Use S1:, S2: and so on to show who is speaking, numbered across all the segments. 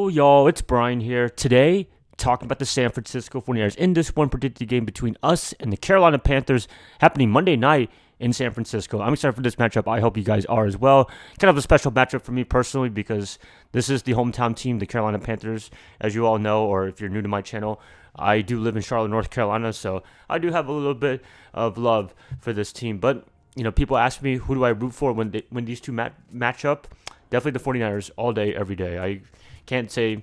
S1: Yo, y'all, it's Brian here. Today, talking about the San Francisco 49ers in this one predicted game between us and the Carolina Panthers happening Monday night in San Francisco. I'm excited for this matchup. I hope you guys are as well. Kind of a special matchup for me personally because this is the hometown team, the Carolina Panthers, as you all know, or if you're new to my channel. I do live in Charlotte, North Carolina, so I do have a little bit of love for this team. But, people ask me who do I root for when these two match up. Definitely the 49ers all day, every day. I can't say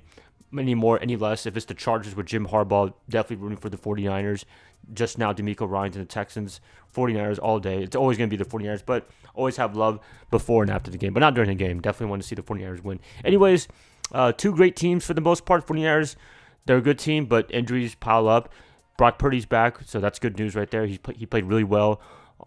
S1: any more, any less. If it's the Chargers with Jim Harbaugh, definitely rooting for the 49ers. Just now, D'Amico Ryans and the Texans, 49ers all day. It's always going to be the 49ers, but always have love before and after the game, but not during the game. Definitely want to see the 49ers win. Anyways, two great teams for the most part. 49ers, they're a good team, but injuries pile up. Brock Purdy's back, so that's good news right there. He played really well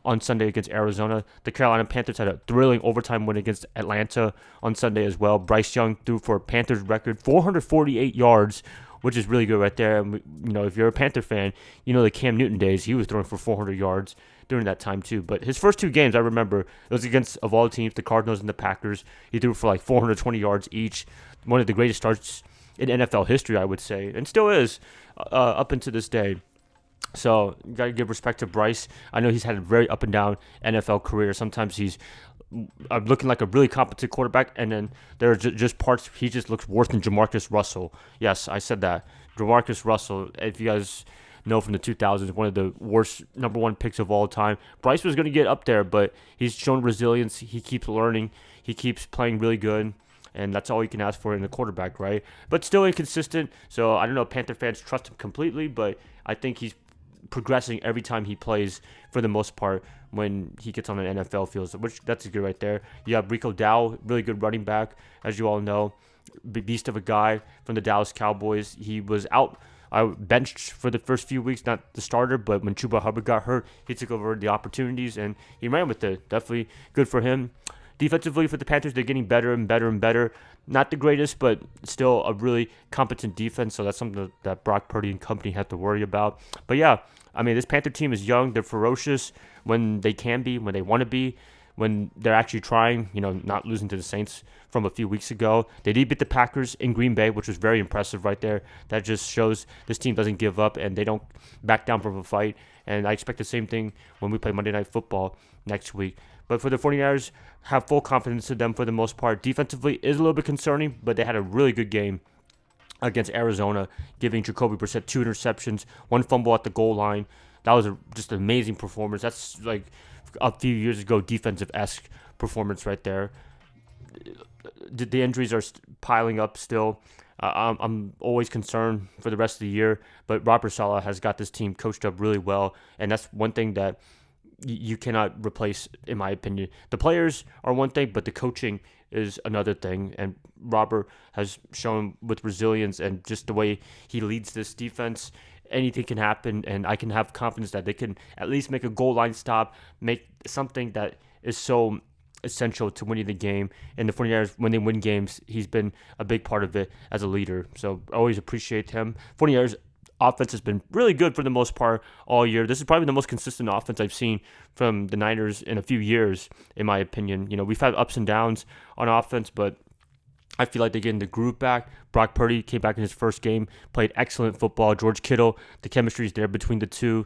S1: on Sunday against Arizona. The Carolina Panthers had a thrilling overtime win against Atlanta on Sunday as well. Bryce Young threw for a Panthers record 448 yards, which is really good right there. And, if you're a Panther fan, the Cam Newton days, he was throwing for 400 yards during that time too. But his first two games, I remember, it was against, of all teams, the Cardinals and the Packers. He threw for like 420 yards each. One of the greatest starts in NFL history, I would say, and still is up into this day. So, you got to give respect to Bryce. I know he's had a very up and down NFL career. Sometimes he's looking like a really competent quarterback, and then there are just parts he just looks worse than Jamarcus Russell. Yes, I said that. Jamarcus Russell, if you guys know from the 2000s, one of the worst number one picks of all time. Bryce was going to get up there, but he's shown resilience. He keeps learning. He keeps playing really good. And that's all you can ask for in a quarterback, right? But still inconsistent. So I don't know if Panther fans trust him completely, but I think he's progressing every time he plays for the most part when he gets on an NFL field, which that's good right there. You have Rico Dow, really good running back, as you all know. Beast of a guy from the Dallas Cowboys. He was benched for the first few weeks, not the starter, but when Chuba Hubbard got hurt, he took over the opportunities and he ran with it. Definitely good for him. Defensively for the Panthers, they're getting better and better and better. Not the greatest, but still a really competent defense. So that's something that Brock Purdy and company have to worry about. But yeah, this Panther team is young. They're ferocious when they can be, when they want to be, when they're actually trying, not losing to the Saints from a few weeks ago. They did beat the Packers in Green Bay, which was very impressive right there. That just shows this team doesn't give up and they don't back down from a fight. And I expect the same thing when we play Monday Night Football next week. But for the 49ers, have full confidence in them for the most part. Defensively is a little bit concerning, but they had a really good game against Arizona, giving Jacoby Brissett 2 interceptions, 1 fumble at the goal line. That was just an amazing performance. That's like a few years ago defensive-esque performance right there. The injuries are piling up still. I'm always concerned for the rest of the year, but Robert Saleh has got this team coached up really well, and that's one thing that you cannot replace, in my opinion. The players are one thing, but the coaching is another thing. And Robert has shown with resilience and just the way he leads this defense, anything can happen. And I can have confidence that they can at least make a goal line stop, make something that is so essential to winning the game. And the 49ers, when they win games, he's been a big part of it as a leader. So I always appreciate him. 49ers offense has been really good for the most part all year. This is probably the most consistent offense I've seen from the Niners in a few years, in my opinion. We've had ups and downs on offense, but I feel like they're getting the groove back. Brock Purdy came back in his first game, played excellent football. George Kittle, the chemistry is there between the two.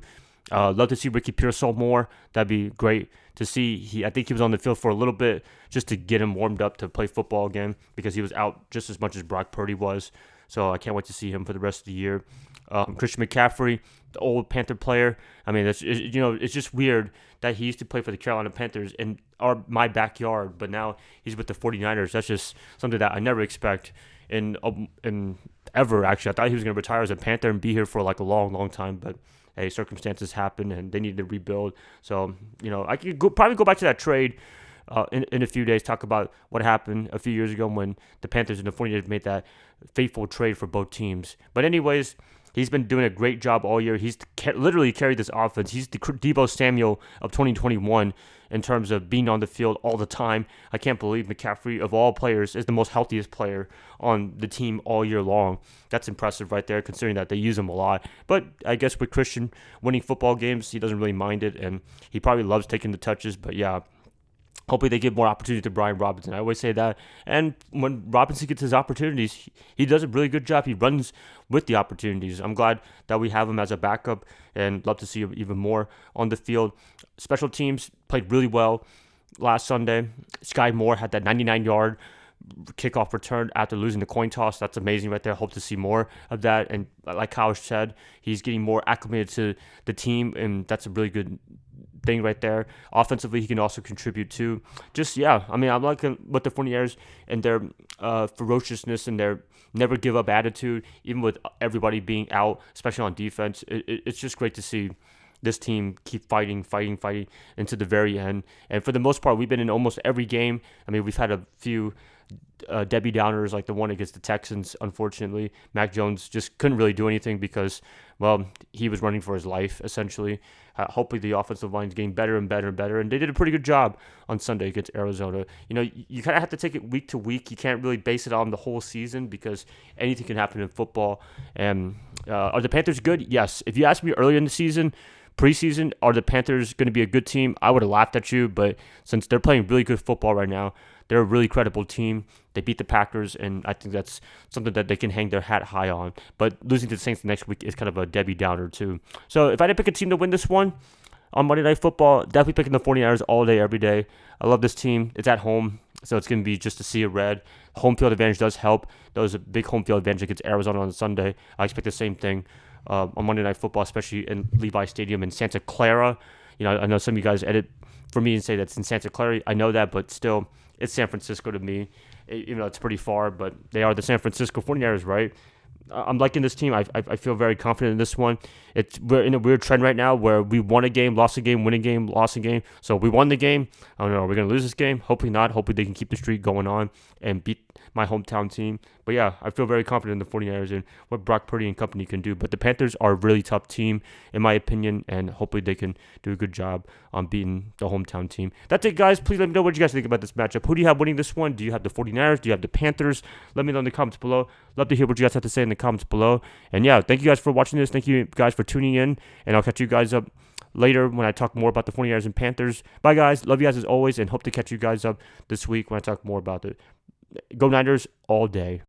S1: Love to see Ricky Pearsall more. That'd be great to see. I think he was on the field for a little bit just to get him warmed up to play football again because he was out just as much as Brock Purdy was. So I can't wait to see him for the rest of the year. Christian McCaffrey, the old Panther player. It's just weird that he used to play for the Carolina Panthers in my backyard, but now he's with the 49ers. That's just something that I never expect in ever, actually. I thought he was going to retire as a Panther and be here for like a long, long time, but hey, circumstances happen and they need to rebuild. So, I could probably go back to that trade in a few days, talk about what happened a few years ago when the Panthers and the 49ers made that fateful trade for both teams. But anyways, he's been doing a great job all year. He's literally carried this offense. He's the Deebo Samuel of 2021 in terms of being on the field all the time. I can't believe McCaffrey, of all players, is the most healthiest player on the team all year long. That's impressive right there, considering that they use him a lot. But I guess with Christian winning football games, he doesn't really mind it, and he probably loves taking the touches. But yeah, Hopefully they give more opportunity to Brian Robinson. I always say that. And when Robinson gets his opportunities, he does a really good job. He runs with the opportunities. I'm glad that we have him as a backup and love to see him even more on the field. Special teams played really well last Sunday. Sky Moore had that 99-yard kickoff return after losing the coin toss. That's amazing right there. Hope to see more of that. And like Kyle said, he's getting more acclimated to the team, and that's a really good thing right there. Offensively, he can also contribute too. Just, yeah, I mean, I'm liking what the 49ers and their ferociousness and their never give up attitude, even with everybody being out, especially on defense. It's just great to see this team keep fighting into the very end. And for the most part, we've been in almost every game. I mean, we've had a few Debbie Downers like the one against the Texans. Unfortunately, Mac Jones just couldn't really do anything because, well, he was running for his life essentially. Hopefully the offensive line is getting better and better and better, and they did a pretty good job on Sunday against Arizona. You know, you kind of have to take it week to week. You can't really base it on the whole season because anything can happen in football. And are the Panthers good? Yes. If you asked me earlier in the season, preseason, are the Panthers going to be a good team? I would have laughed at you, but since they're playing really good football right now, they're a really credible team. They beat the Packers, and I think that's something that they can hang their hat high on. But losing to the Saints next week is kind of a Debbie Downer too. So if I had to pick a team to win this one on Monday Night Football, definitely picking the 49ers all day, every day. I love this team. It's at home, so it's going to be just a sea of red. Home field advantage does help. There was a big home field advantage against Arizona on Sunday. I expect the same thing on Monday Night Football, especially in Levi Stadium in Santa Clara. You know, I know some of you guys edit for me and say that's in Santa Clara. I know that, but still, it's San Francisco to me. Even though it's pretty far, but they are the San Francisco 49ers, right? I'm liking this team. I feel very confident in this one. We're in a weird trend right now where we won a game, lost a game, win a game, lost a game. So we won the game. I don't know. Are we going to lose this game? Hopefully not. Hopefully they can keep the streak going on and beat my hometown team. But yeah, I feel very confident in the 49ers and what Brock Purdy and company can do. But the Panthers are a really tough team, in my opinion, and hopefully they can do a good job on beating the hometown team. That's it, guys. Please let me know what you guys think about this matchup. Who do you have winning this one? Do you have the 49ers? Do you have the Panthers? Let me know in the comments below. Love to hear what you guys have to say in the comments below. And yeah, thank you guys for watching this. Thank you guys for tuning in. And I'll catch you guys up later when I talk more about the 49ers and Panthers. Bye, guys. Love you guys as always, and hope to catch you guys up this week when I talk more about it. Go Niners all day.